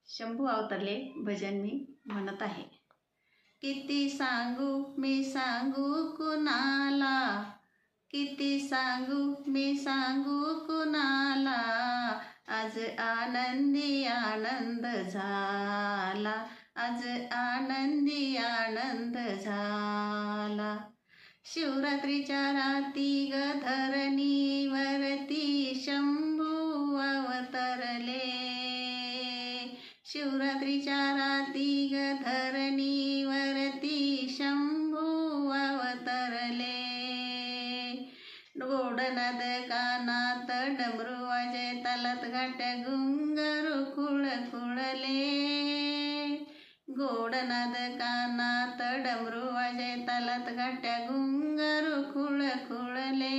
शंभू अवतरले भजन मी म्हणत आहे. किती सांगू मी सांगू कुणाला, किती सांगू मी सांगू कुणाला, आज आनंदी आनंद झाला, आज आनंदी आनंद झाला. शिवरात्रीच्या राती ग धरणीवरती शंभू अवतरले, शिवरात्रीच्या राती ग धरणीवरती शंभू अवतरले. गोडनाद कानात डमरू वाजे तालात घाट्या घुंगरू खुळखुळले, गोडनाद कानात डमरू वाजे तालात घाट्या घुंगरू खुळखुळले.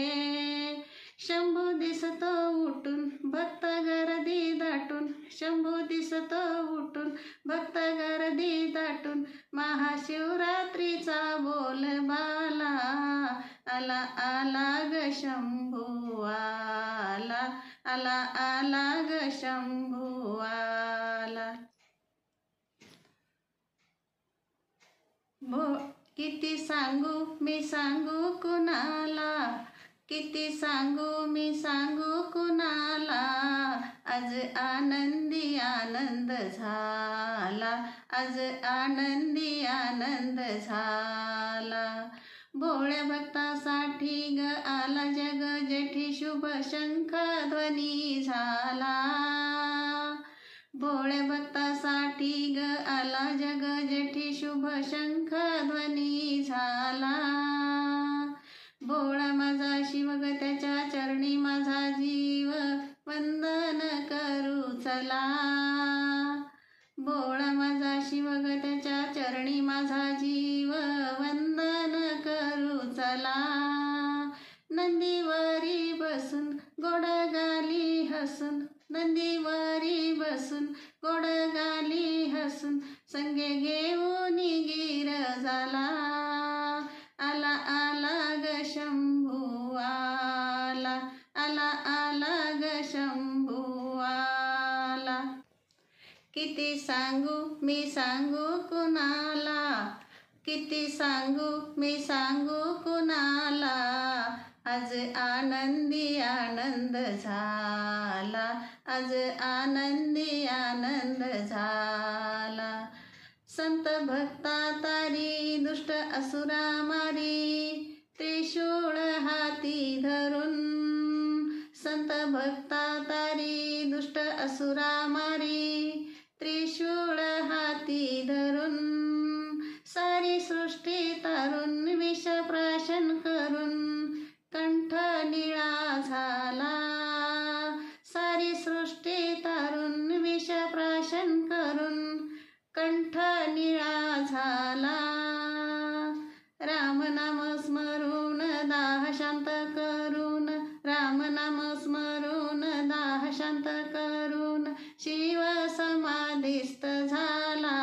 शंभू दिसतो उठून भक्त गर्दी दाटून, शंभू दिसतो उठून भक्त गर्दी दाटून, महाशिवरात्रीचा बोलबाला, आला आला ग शंभू आला, आला आला ग शंभू आला. किती सांगू मी सांगू कुणाला, किती सांगू मी सांगू कुणाला, आज आनंदी आनंद झाला, आज आनंदी आनंद झाला. भोळ्या भक्तासाठी ग आला जग जेठी शुभ शंख ध्वनी झाला, भोळ्या भक्तासाठी ग आला जग जेठी शुभ शंख ध्वनी झाला. भोळा माझा शिव ग त्याच्या चरणी माझा जीव वंदन करू चला, भोळा माझा शिव ग त्याच्या चरणी माझा जीव वंदन करू चला. नंदीवरी बसून गोड गाली हसून, नंदीवरी बसून गोड गाली हसून, संगे घेऊन गिर झाला, आला आला ग शंभू आला, आला आला ग शंभू आला. किती सांगू मी सांगू कुणाला, किती सांगू मी सांगू कुणाला, आज आनंदी आनंद झाला, आज आनंदी आनंद झाला. संत भक्ता तारी दुष्ट असुरा मारी, त्रिशूळ हाती धरून, संत भक्ता तारी दुष्ट असुरा मारी, त्रिशूळ हाती धरून, सारी सृष्टी तारून विष प्राशन करून, कंठ निळा झाला, सारी सृष्टी तारून विष प्राशन करून, कंठ निळा झाला. राम नाम स्मरून दाह शांत करून, राम नाम स्मरून दाह शांत करून, शिव समाधिस्थ झाला,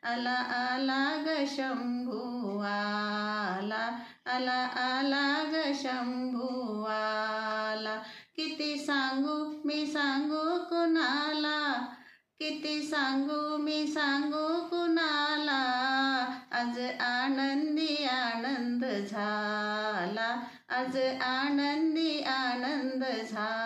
आला आला ग शंभू आला, आला आला ग शंभू आला. किती सांगू मी सांगू कुणाला, किती सांगू मी सांगू कुणाला, आज आनंदी आनंद झाला, आज आनंदी आनंद झाला.